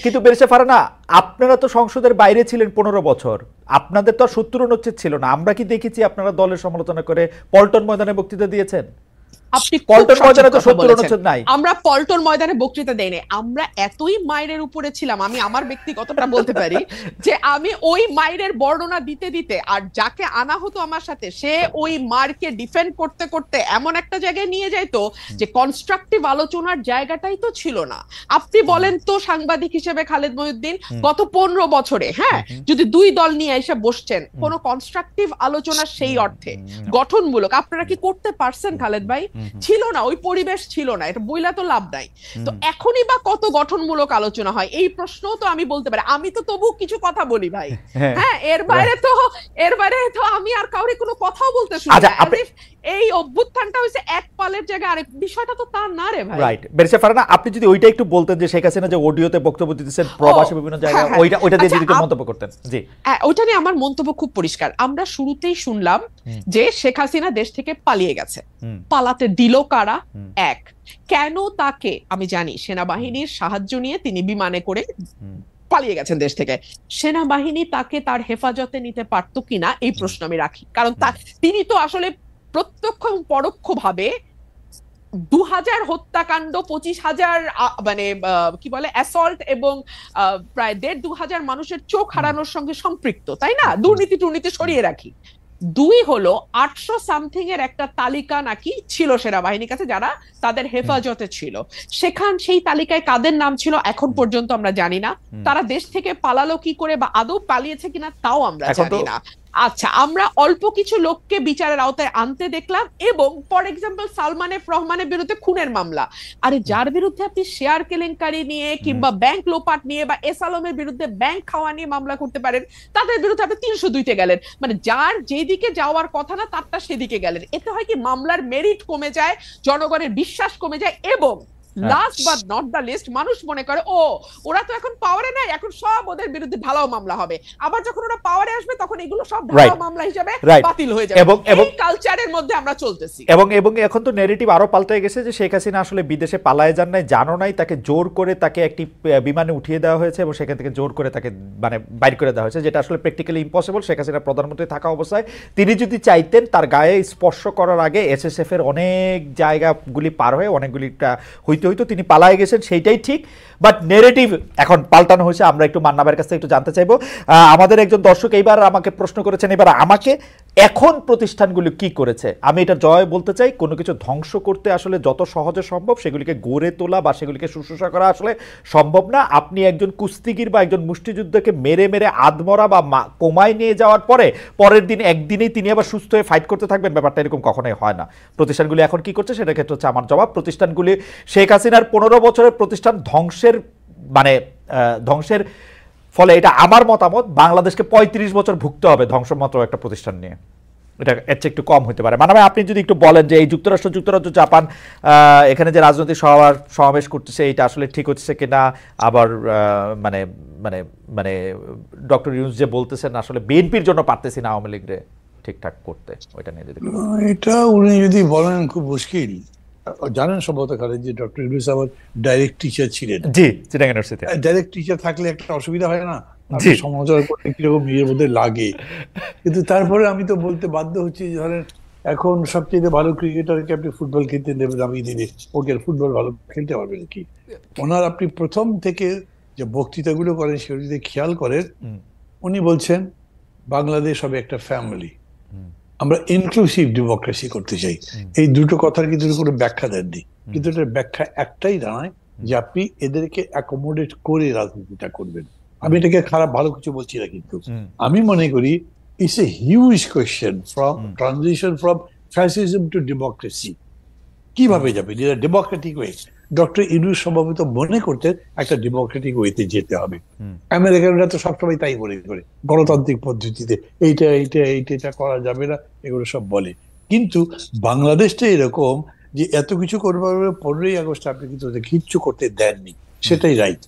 কিন্তু বেরিসা ফারহানা, আপনারা তো সংসদের বাইরে ছিলেন 15 বছর, আপনাদের তো 70 অনুচ্ছেদ ছিল না। আমরা কি দেখেছি আপনারা দলের সমালোচনা করে পল্টন ময়দানে বক্তৃতা দিয়েছেন? আপনি পল্টন ময়দানে তো 70 অনুচ্ছেদ নাই। আমরা পল্টন ময়দানে বক্তৃতা দেই নাই, আমরা এতই মাইরের উপরে ছিলাম, আমি আমার ব্যক্তিগতটা বলতে পারি যে আমি ওই মাইরের বর্ণনা দিতে দিতে আর যাকে আনা হতো আমার সাথে, সে ওই মারকে ডিফেন্ড করতে করতে এমন একটা জায়গায় নিয়ে যাইতো যে কনস্ট্রাকটিভ আলোচনার জায়গাটাই তো ছিল না। আপনি বলেন তো, সাংবাদিক হিসেবে খালেদ মহিউদ্দিন, গত 15 বছরে, হ্যাঁ, যদি দুই দল নিয়ে এসে বসছেন, কোন কনস্ট্রাকটিভ আলোচনা সেই অর্থে গঠনমূলক আপনারা কি করতে পারছেন খালেদ ভাই? ছিল না, ওই পরিবেশ ছিল না, এটা বইলা তো লাভ নাই। তো এখনই বা কত গঠনমূলক আলোচনা হয়, এই প্রশ্নও তো আমি বলতে পারি। আমি তো তবু কিছু কথা বলি ভাই, হ্যাঁ, এর বাইরে তো আমি আর কাউরে কোনো কথাও বলতে শুনি না। এই অভ্যুত্থানটা হইছে এক পালের জায়গায় আরেক, বিষয়টা তো তার না রে ভাই। রাইট, বেরিসা ফারহানা, আপনি যদি ওইটা একটু বলতেন যে শেখ হাসিনা যে অডিওতে বক্তব্য দিতেছেন প্রবাসী বিভিন্ন জায়গায়, ওইটা দিয়ে যদি মন্তব্য করতেন। জি, ওইটা নিয়ে আমার মন্তব্য খুব পরিষ্কার। আমরা শুরুতেই শুনলাম যে শেখ হাসিনা দেশ থেকে পালিয়ে গেছে। পালাতে দিল কারা? এক, কেন তাকে, আমি জানি সেনাবাহিনীর সাহায্য নিয়ে তিনি বিমানে করে পালিয়ে গেছেন দেশ থেকে, সেনাবাহিনী তাকে তার হেফাজতে নিতে পারতো কিনা এই প্রশ্ন আমি রাখি। কারণ তিনি তো আসলে প্রত্যক্ষ এবং পরোক্ষ ভাবে 2000 হত্যাকাণ্ড, 25,000 মানে কি বলে অ্যাসল্ট এবং প্রায় 1,500 মানুষের চোখ হারানোর সঙ্গে সম্পৃক্ত, তাই না? দুর্নীতি সরিয়ে রাখি। 2 হলো 800 সামথিং এর একটা তালিকা নাকি ছিল সেনাবাহিনীর কাছে যারা তাদের হেফাজতে ছিল। সেই তালিকায় কাদের নাম ছিল এখন পর্যন্ত আমরা জানি না। তারা দেশ থেকে পালালো কি করে বা আদৌ পালিয়েছে কিনা তাও আমরা জানি না। আচ্ছা, আমরা অল্প কিছু লোককে বিচারের আওতায় আনতে দেখলাম, এবং ফর এক্সাম্পল সালমান এফ রহমানের বিরুদ্ধে খুনের মামলা। আরে যার বিরুদ্ধে আপনি শেয়ার কেলেঙ্কারি নিয়ে কিংবা ব্যাংক লোপাট নিয়ে বা এস আলমের বিরুদ্ধে ব্যাংক খাওয়া নিয়ে মামলা করতে পারেন, তাদের বিরুদ্ধে আপনি 302-তে গেলেন। মানে যার যেদিকে যাওয়ার কথা না তারটা সেদিকে গেলেন। এতে হয় কি, মামলার মেরিট কমে যায়, জনগণের বিশ্বাস কমে যায়, এবং last but not the least, মানুষ মনে করে ও ওরা তো এখন পাওয়ারে নাই, এখন সব ওদের বিরুদ্ধে ঢালাও মামলা হবে। আবার যখন ওরা পাওয়ারে আসবে তখন এগুলো সব ঢালাও মামলা হিসেবে বাতিল হয়ে যাবে। এবং কালচারের মধ্যে আমরা চলতেছি। এবং এখন তো ন্যারেটিভ আরো পাল্টে গেছে যে শেখ হাসিনা আসলে বিদেশে পালায়ে যান নাই, জানো নাই, তাকে জোর করে তাকে একটি বিমানে উঠিয়ে দেওয়া হয়েছে এবং সেখান থেকে জোর করে তাকে মানে বাইর করে দেওয়া হয়েছে, যেটা আসলে প্র্যাকটিক্যালি ইম্পসিবল। শেখ হাসিনা প্রধানমন্ত্রী থাকা অবস্থায় তিনি যদি চাইতেন তার গায়ে স্পর্শ করার আগে এসএসএফ এর অনেক জায়গাগুলি পার হয়ে অনেকগুলিটা হইতে তিনি পালায়ে গেছেন, সেইটাই ঠিক। বাট নেরেটিভ এখন পাল্টানো হয়েছে। আমরা একটু মান্না ভাইয়ের কাছ থেকে একটু জানতে চাইবো। আমাদের একজন দর্শক এইবার আমাকে প্রশ্ন করেছেন, এবার আমাকে এখন প্রতিষ্ঠানগুলি কি করেছে। আমি এটা জয় বলতে চাই, কোনো কিছু ধ্বংস করতে আসলে যত সহজে সম্ভব সেগুলিকে গড়ে তোলা বা সেগুলিকে শুশ্রূষা করা আসলে সম্ভব না। আপনি একজন কুস্তিগির বা একজন মুষ্টিযুদ্ধকে মেরে আধমরা বা কোমায় নিয়ে যাওয়ার পরের দিন একদিনেই তিনি আবার সুস্থ হয়ে ফাইট করতে থাকবেন, ব্যাপারটা এরকম কখনোই হয় না। প্রতিষ্ঠানগুলি এখন কি করছে সেটার ক্ষেত্রে হচ্ছে আমার জবাব, প্রতিষ্ঠানগুলি শেখ হাসিনার 15 বছরের প্রতিষ্ঠান ধ্বংসের ফলে, এটা আমার মতামত, বাংলাদেশকে 35 বছর ভুগতে হবে ধ্বংসমাত্র একটা প্রতিষ্ঠান নিয়ে। এটা এর চেয়ে একটু কম হতে পারে। মানে আপনি যদি একটু বলেন যে এই যুক্তরাজ্য জাপান এখানে যে রাজনৈতিক সমাবেশ করতেছে এটা আসলে ঠিক হচ্ছে কিনা, আবার মানে মানে মানে ডক্টর ইউনূস যে বলতেছেন আসলে বিএনপির জন্য পারতেছি না আওয়ামী লীগরে ঠিকঠাক করতে, ওইটা নিয়ে যদি এটা উনি যদি বলেন খুব মুশকিল। জানেন সম্ভবত খালেদ যে ডক্টর ইউনূস আমার ডাইরেক্ট টিচার ছিলেন। জি, চিটাগাং ইউনিভার্সিটি। ডাইরেক্ট টিচার থাকলে একটা অসুবিধা হয় না, সমালোচনা করতে কিরকম নিজের মধ্যে লাগে। কিন্তু তারপরে আমি তো বলতে বাধ্য হচ্ছি, ধরেন এখন সবচেয়ে ভালো ক্রিকেটারকে আপনি ফুটবল খেলতে দেবেন, আমি দিনে ওকে ফুটবল ভালো খেলতে পারবেন কি? ওনার আপনি প্রথম থেকে যে বক্তৃতাগুলো করেন সেগুলো যদি খেয়াল করেন, উনি বলছেন বাংলাদেশ হবে একটা ফ্যামিলি, আমরা ইনক্লুসিভ ডেমোক্রেসি করতে চাই। এই দুটো কথার কিন্তু কোনো ব্যাখ্যা দেননি, কিন্তু এটার ব্যাখ্যা একটাই দাঁড়ায় যে আপনি এদেরকে অ্যাকোমোডেট করে রাজনীতিটা করবেন। আমি এটাকে খারাপ ভালো কিছু বলছি না, কিন্তু আমি মনে করি it's a huge question from transition from fascism two democracy. কিভাবে যাবে? যেটা ডেমোক্রেটিক ওয়ে। ডক্টর ইউনূস সম্ভবত মনে করতেন একটা ডেমোক্রেটিক ওয়েতে যেতে হবে। আমেরিকানরা তো সবসময় তাই মনে করে, গণতান্ত্রিক পদ্ধতিতে এইটা এইটা এইটা এটা করা যাবে না, এগুলো সব বলে। কিন্তু বাংলাদেশটা এরকম যে এত কিছু করবার 15ই আগস্ট আপনি কিন্তু ওদের কিচ্ছু করতে দেননি, সেটাই রাইট।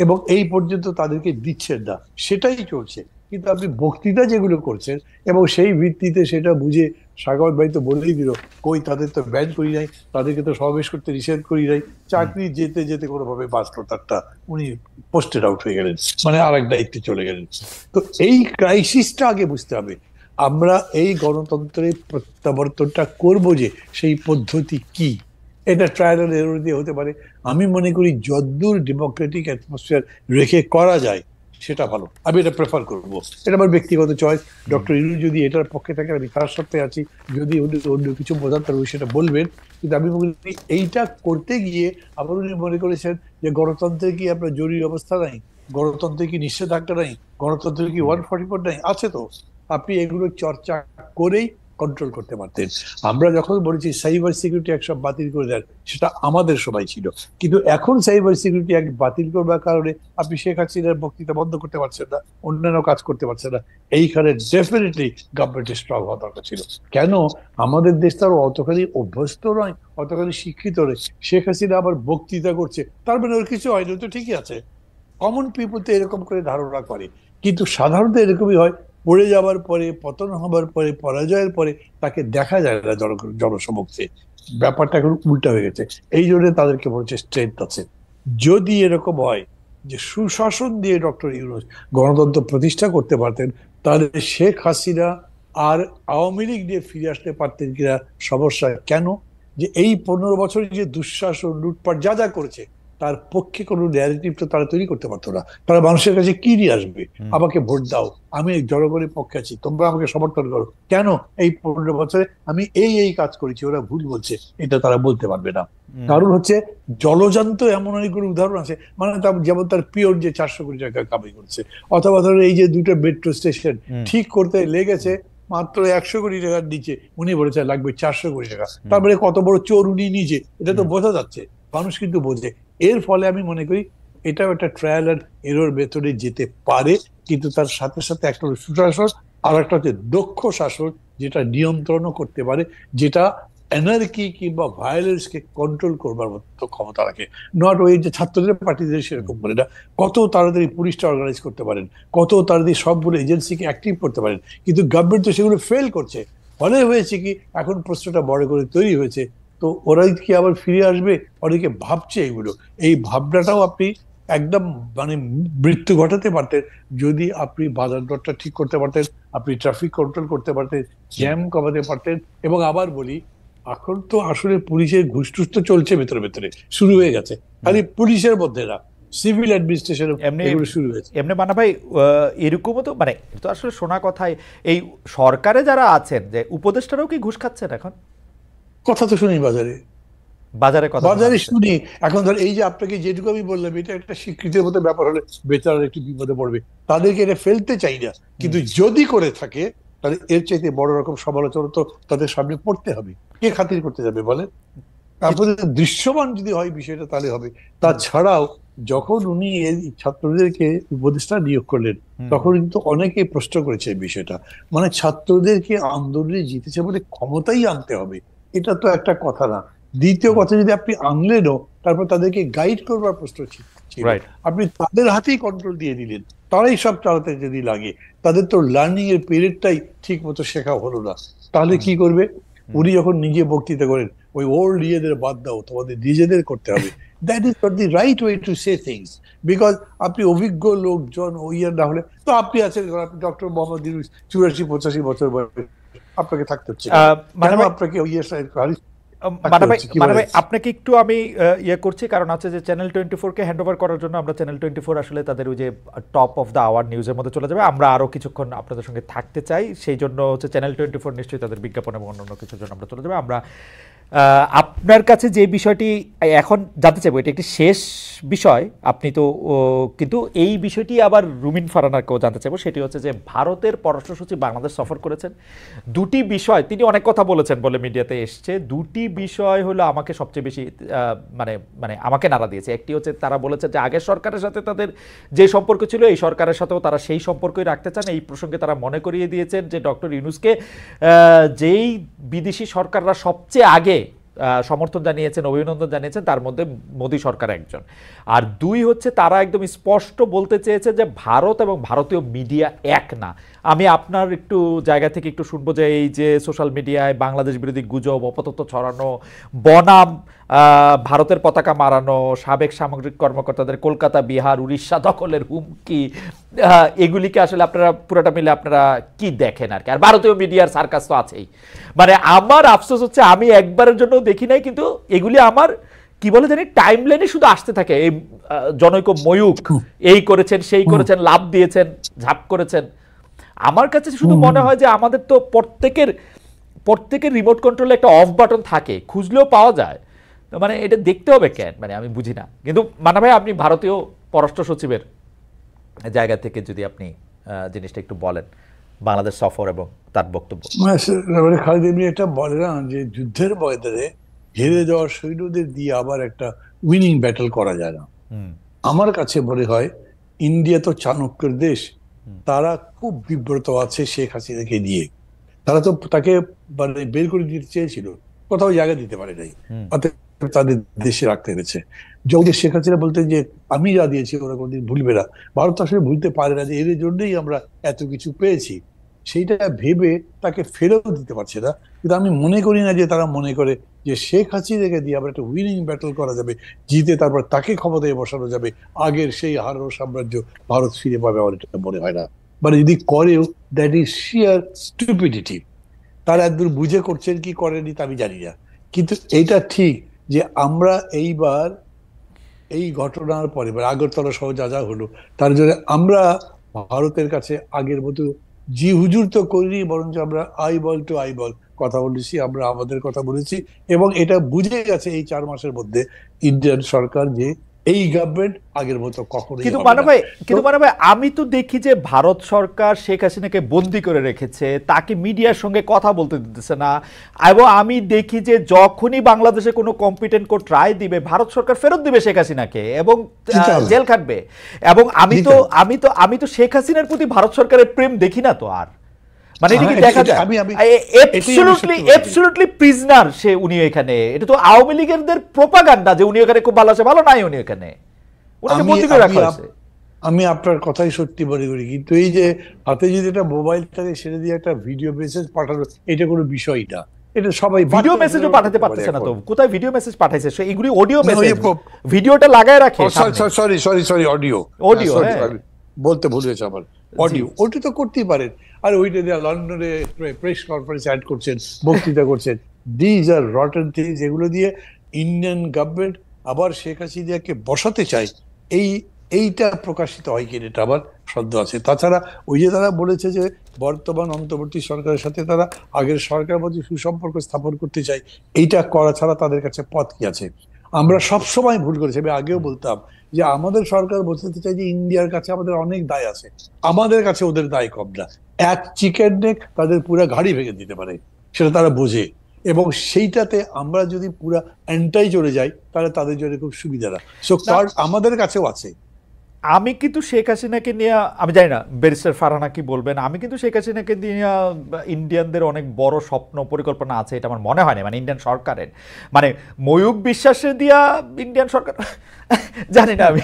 এবং এই পর্যন্ত তাদেরকে দিচ্ছেন না, সেটাই চলছে। কিন্তু আপনি বক্তৃতা যেগুলো করছেন এবং সেই ভিত্তিতে সেটা বুঝে, সাগর ভাই তো বলেই দিল, কই তাদের তো ব্যান করি নাই, তাদেরকে তো সমাবেশ করতে নিষেধ করি নাই, চাকরি যেতে যেতে কোনোভাবে বাঁচলো তারটা, উনি পোস্টেড আউট হয়ে গেলেন, মানে আর এক দায়িত্বে চলে গেলেন। তো এই ক্রাইসিসটা আগে বুঝতে হবে। আমরা এই গণতন্ত্রের প্রত্যাবর্তনটা করব যে সেই পদ্ধতি কি, এটা ট্রায়াল এন্ড এরর দিয়ে হতে পারে। আমি মনে করি যদ্দূর ডেমোক্রেটিক অ্যাটমসফিয়ার রেখে করা যায় সেটা ভালো, আমি এটা প্রেফার করবো। এটা আমার ব্যক্তিগত চয়েস। ডক্টর ইউনূস যদি এটার পক্ষে থাকে আমি তার সাথে আছি, যদি অন্য কিছু বোঝান তার সেটা বলবেন। কিন্তু আমি মনে করি এইটা করতে গিয়ে আবার উনি মনে করেছেন যে গণতন্ত্রে কি আপনার জরুরি অবস্থা নাই, গণতন্ত্রে কি নিষেধাজ্ঞা নাই, গণতন্ত্রে কি 144 নাই, আছে তো। আপনি এগুলো চর্চা করেই কন্ট্রোল করতে পারতেন। আমরা যখন বলেছি সাইবার সিকিউরিটি অ্যাক্ট সব বাতিল করে দেন, সেটা আমাদের সময় ছিল। কিন্তু এখন সাইবার সিকিউরিটি অ্যাক্ট বাতিল করবার কারণে আপনি শেখ হাসিনার বক্তৃতা বন্ধ করতে পারছেন না, অন্যান্য কাজ করতে পারছেন না। এইখানে ডেফিনেটলি গভর্নমেন্টের স্ট্রং হওয়া দরকার ছিল। কেন? আমাদের দেশ তার অতখানি অভ্যস্ত নয়, অতখানি শিক্ষিত নয়। শেখ হাসিনা আবার বক্তৃতা করছে, তার মানে ওর কিছু হয়নি, তো ঠিকই আছে। কমন পিপল তো এরকম করে ধারণা করে, কিন্তু সাধারণত এরকমই হয়, পড়ে যাওয়ার পরে, পতন হবার পরে, পরাজয়ের পরে তাকে দেখা যায় না জনসমক্ষে। ব্যাপারটা এখন উল্টা হয়ে গেছে। এই জন্য তাদেরকে বলছে স্ট্রেংথ আছে। যদি এরকম হয় যে সুশাসন দিয়ে ডক্টর ইউনূস গণতন্ত্র প্রতিষ্ঠা করতে পারতেন, তাহলে শেখ হাসিনা আর আওয়ামী লীগ দিয়ে ফিরে আসতে পারতেন কিনা সমস্যা। কেন? যে এই 15 বছরে যে দুঃশাসন, লুটপাট যা যা করেছে, তার পক্ষে কোনো ন্যারেটিভ তো তারা তৈরি করতে পারতো না। তারা মানুষের কাছে কি নিয়ে আসবে? আমাকে ভোট দাও, আমি জনগণের পক্ষে আছি, তোমরা আমাকে সমর্থন করো। কেন? এই 15 বছরে আমি এই এই কাজ করেছি, ওরা ভুল বলছে, এটা তারা বলতে পারবে না। কারণ হচ্ছে জলজান্ত এমন অনেকগুলো উদাহরণ আছে, মানে যেমন তার পিওর যে 400 কোটি টাকা কামাই করছে, অথবা ধরো এই যে 2টা মেট্রো স্টেশন ঠিক করতে লেগেছে মাত্র 100 কোটি টাকার নিচে, উনি বলেছে লাগবে 400 কোটি টাকা। তারপরে কত বড় চোর উনি নিজে, এটা তো বোঝা যাচ্ছে, মানুষ কিন্তু বোঝে। এর ফলে আমি মনে করি এটাও একটা ট্রায়াল এন্ড এরর মেথডে যেতে পারে, কিন্তু তার সাথে সাথে একটা সুশাসন আর একটা হচ্ছে দক্ষ শাসন, যেটা নিয়ন্ত্রণও করতে পারে, যেটা এনার্কি কিংবা ভায়োলেন্সকে কন্ট্রোল করবার মতো ক্ষমতা রাখে। নট ওই যে ছাত্রদের পার্টিদের সেরকম করে না, কত তাড়াতাড়ি পুলিশটা অর্গানাইজ করতে পারেন, কত তাড়াতাড়ি সবগুলো এজেন্সিকে অ্যাক্টিভ করতে পারেন। কিন্তু গভর্নমেন্ট তো সেগুলো ফেল করছে। ফলে হয়েছে কি, এখন প্রশ্নটা বড় করে তৈরি হয়েছে, তো ওরাই কি আবার ফিরে আসবে? অনেকে ভাবছে এগুলো। এই ভাবনাটাও আপনি একদম মানে মৃত্যু ঘটাতে পারতেন যদি আপনি বাজার দরটা ঠিক করতে পারতেন, আপনি ট্রাফিক কন্ট্রোল করতে পারতেন, জ্যাম কমাতে পারতেন। এবং আবার বলি, এখন তো আসলে পুলিশের ঘুষ-টুস তো চলছে ভেতরে ভেতরে, শুরু হয়ে গেছে, খালি পুলিশের মধ্যে না, সিভিল অ্যাডমিনিস্ট্রেশন এগুলো শুরু হয়েছে। এমনি মানা ভাই, এরকমও তো মানে তো আসলে শোনা কথাই, এই সরকারে যারা আছেন যে উপদেষ্টারাও কি ঘুষ খাচ্ছেন এখন? কথা তো শুনি বাজারে, বাজারে শুনি। এখন ধর এই যে আপনাকে যেটুকু আমি বললাম, এটা একটা স্বীকৃতির মতো ব্যাপার হলে বেচারা একটু বিপদে পড়বে, তাদেরকে এটা ফেলতে চাই না। কিন্তু যদি করে থাকে তাহলে এর চাইতে বড় রকম সমালোচনা তো তাদের সামনে পড়তে হবে। কে খাতির করতে যাবে বলেন? তারপরে দৃশ্যমান যদি হয় বিষয়টা তাহলে হবে। তাছাড়াও যখন উনি এই ছাত্রদেরকে উপদেষ্টা নিয়োগ করলেন, তখন কিন্তু অনেকে প্রশ্ন করেছে এই বিষয়টা, মানে ছাত্রদেরকে আন্দোলনে জিতেছে বলে ক্ষমতাই আনতে হবে, এটা তো একটা কথা না। দ্বিতীয় কথা, যদি আপনি আনলেনও তারপর তাদেরকে গাইড করবার প্রশ্ন ছিল, আপনি তাদের হাতেই কন্ট্রোল দিয়ে দিলেন, তারাই সব চালাতে যদি লাগে, তাদের তো লার্নিং এর পিরিয়ডটাই ঠিক মতো শেখা হলো না, তাহলে কি করবে? উনি যখন নিজে বক্তৃতা করেন, ওই ওল্ড ইয়েদের বাদ দাও, তোমাদের নিজেদের করতে হবে, that is not the right way to say things. Because আপনি অভিজ্ঞ লোকজন ওই না হলে তো, আপনি আছেন ডক্টর মোহাম্মদ ইউনূস 84-85 বছর বয়স, আপনাকে থাকতে হচ্ছে, আপনাকে আপনাকে একটু আমি ইয়ে করছি, কারণ আছে যে চ্যানেল 24 কে হ্যান্ড ওভার করার জন্য আমরা চ্যানেল 24 আসলে তাদের ওই যে টপ অফ দ্য আওয়ার নিউজের মধ্যে চলে যাবে। আমরা আরো কিছুক্ষণ আপনাদের সঙ্গে থাকতে চাই, সেই জন্য হচ্ছে চ্যানেল 24 নিশ্চয়ই তাদের বিজ্ঞাপন এবং অন্যান্য কিছুর জন্য আমরা চলে যাবে। আমরা আপনার কাছে যে বিষয়টি এখন জানতে চাইবো, এটা একটি শেষ বিষয়, আপনি তো কিন্তু এই বিষয়টি আবার রুমিন ফারহানাকেও জানতে চাইবো, সেটি হচ্ছে যে ভারতের পররাষ্ট্র সচিব বাংলাদেশ সফর করেছেন। দুটি বিষয় তিনি অনেক কথা বলেছেন বলে মিডিয়াতে এসছে, দুটি বিষয় হলো আমাকে সবচেয়ে বেশি মানে আমাকে নাড়া দিয়েছে। একটি হচ্ছে তারা বলেছেন যে আগের সরকারের সাথে তাদের যে সম্পর্ক ছিল এই সরকারের সাথেও তারা সেই সম্পর্কই রাখতে চান। এই প্রসঙ্গে তারা মনে করিয়ে দিয়েছেন যে ডক্টর ইউনূসকে যেই বিদেশি সরকাররা সবচেয়ে আগে সমর্থন জানিয়েছেন, অভিনন্দন জানিয়েছেন, তার মধ্যে মোদী সরকার একজন। আর দুই হচ্ছে তারা একদম স্পষ্ট বলতে চেয়েছে যে ভারত এবং ভারতীয় মিডিয়া এক না। আমি আপনার একটু জায়গা থেকে একটু শুনবো যে এই যে সোশ্যাল মিডিয়ায় বাংলাদেশ বিরোধী গুজব, অপতথ্য ছড়ানো, বনাম ভারতের পতাকা মারানো, সাবেক সামরিক কর্মকর্তাদের কলকাতা, বিহার, উড়িষ্যা দখলের হুমকি, এগুলিকে আসলে আপনারা পুরোটা মিলে আপনারা কি দেখেন আর কি? আর ভারতীয় মিডিয়ার সার্কাস তো আছেই। মানে আমার আফসোস হচ্ছে আমি একবারের জন্য দেখি নাই, কিন্তু এগুলি আমার কি বলে জানি টাইমলাইনে শুধু আসতে থাকে। এই জনৈক ময়ূক এই করেছেন, সেই করেছেন, লাভ দিয়েছেন, ঝাঁপ করেছেন। আমার কাছে শুধু মনে হয় যে আমাদের তো প্রত্যেকের রিমোট কন্ট্রোলে একটা অফ বাটন থাকে, খুঁজলেও পাওয়া যায়। মানে এটা দেখতে হবে কেন, মানে আমি বুঝি না। কিন্তু মানা ভাই, আপনি ভারতীয় পররাষ্ট্র সচিবের জায়গা থেকে যদি আপনি জিনিসটা একটু বলেন, বাংলাদেশ সফর এবং তার বক্তব্য। খালিদ এমনি এটা বলে না যে যুদ্ধের ময়দানে হেরে যাওয়া সৈন্যদের দিয়ে আবার একটা উইনিং ব্যাটল করা যায় না। আমার কাছে মনে হয় ইন্ডিয়া তো চাণক্যের দেশ, তারা খুব বিব্রত আছে শেখ হাসিনাকে দিয়ে। তারা তো তাকে মানে বের করে দিতে চেয়েছিল, কোথাও জায়গা দিতে পারে নাই, তাদের দেশে রাখতে পেরেছে। যদি শেখ হাসিনা বলতেন যে আমি যা দিয়েছি ওরা কোনদিন ভুলবে না, ভারত আসলে ভুলতে পারে না যে এর জন্যই আমরা এত কিছু পেয়েছি, সেইটা ভেবে তাকে ফেরত দিতে পারছে না। কিন্তু আমি মনে করি না যে তারা মনে করে যে শেখ হাসিনাকে দিয়ে আবার একটা উইনিং ব্যাটল করা যাবে, জিতে তারপর তাকে ক্ষমতায় বসানো যাবে, আগের সেই হারানো সাম্রাজ্য ভারত ফিরে পাবে, আমার এটা মনে হয় না। মানে যদি করেও দ্যাট ইজ শিয়ার স্টুপিডিটি। তারা একদম বুঝে করছেন কি করেনি তা আমি জানি না, কিন্তু এইটা ঠিক যে আমরা এইবার এই ঘটনার পরে আগরতলা সহ যা যা হলো তার জন্য আমরা ভারতের কাছে আগের মতো জি হুজুর তো করিনি, বরঞ্চ আমরা আইবল টু আইবল কথা বলেছি, আমরা আমাদের কথা বলেছি। এবং এটা বুঝে গেছে এই 4 মাসের মধ্যে ইন্ডিয়ান সরকার যে এই গভর্নমেন্ট আগের মতো কখনোই। কিন্তু মানে ভাই আমি তো দেখি যে ভারত সরকার শেখ হাসিনাকে বন্দি করে রেখেছে, তাকে মিডিয়ার সঙ্গে কথা বলতে দিতেছে না। এবং আমি দেখি যে যখনই বাংলাদেশে কোনো কম্পিটেন্ট কোর্ট রায় দিবে, ভারত সরকার ফেরত দিবে শেখ হাসিনাকে এবং জেল খাটবে। এবং আমি তো শেখ হাসিনার প্রতি ভারত সরকারের প্রেম দেখি না তো আর। মানে এটা কি দেখা যায় অ্যাবসলিউটলি প্রিজনার সে, উনি এখানে। এটা তো আওয়ামী লীগের প্রোপাগান্ডা যে উনি এখানে খুব ভালো আছে, ভালো নাই উনি এখানে, ওনাকে বন্দি করে রাখা হয়েছে। আমি আপনার কথাই সত্যি মনে করি, কিন্তু এই যে হাতে যদি একটা মোবাইল থাকে সেটা দিয়ে একটা ভিডিও মেসেজ পাঠানো, এটা কোনো বিষয় না। এটা সবাই ভিডিও মেসেজও পাঠাতে পারতেছে না তো, কোথায় ভিডিও মেসেজ পাঠাইছে? এগুলি অডিও মেসেজ, ভিডিওটা লাগায় রাখে। সরি অডিও বলতে ভুল হয়েছে আমার, অডিও ওটা তো করতেই পারেন। আর ওইটা দিয়ে লন্ডনে প্রেস কনফারেন্স অ্যাড করছেন, বক্তৃতা করছেন। These are rotten things. এগুলো দিয়ে ইন্ডিয়ান গভর্নমেন্ট আবার শেখ হাসিনাকে বসাতে চায়, এইটা প্রকাশিত হয় কিনা এটা আবার সন্দেহ আছে। তাছাড়া ওই যে তারা বলেছে যে বর্তমান অন্তর্বর্তী সরকারের সাথে তারা আগের সরকারের মধ্যে সুসম্পর্ক স্থাপন করতে চায়, এইটা করা ছাড়া তাদের কাছে পথ কি আছে? আমরা সবসময় ভুল করেছি। আমি আগেও বলতাম যে আমাদের সরকার বলতে চাই যে ইন্ডিয়ার কাছে আমাদের অনেক দায় আছে, আমাদের কাছে ওদের দায় কম না। এক চিকেন নেক তাদের পুরো গাড়ি ভেঙে দিতে পারে, সেটা তারা বোঝে। এবং সেইটাতে আমরা যদি পুরো এন্টাই চলে যাই তাহলে তাদের জন্য খুব সুবিধা না। সো কার্ড আমাদের কাছেও আছে। আমি কিন্তু শেখ হাসিনাকে নিয়ে, আমি জানি না ব্যারিস্টার ফারহানা কি বলবেন, আমি কিন্তু শেখ হাসিনাকে নিয়ে ইন্ডিয়ানদের অনেক বড় স্বপ্ন পরিকল্পনা আছে, এটা আমার মনে হয় না। মানে ইন্ডিয়ান সরকারের, মানে ময়ূক বিশ্বাসে দিয়া ইন্ডিয়ান সরকার জানি না আমি।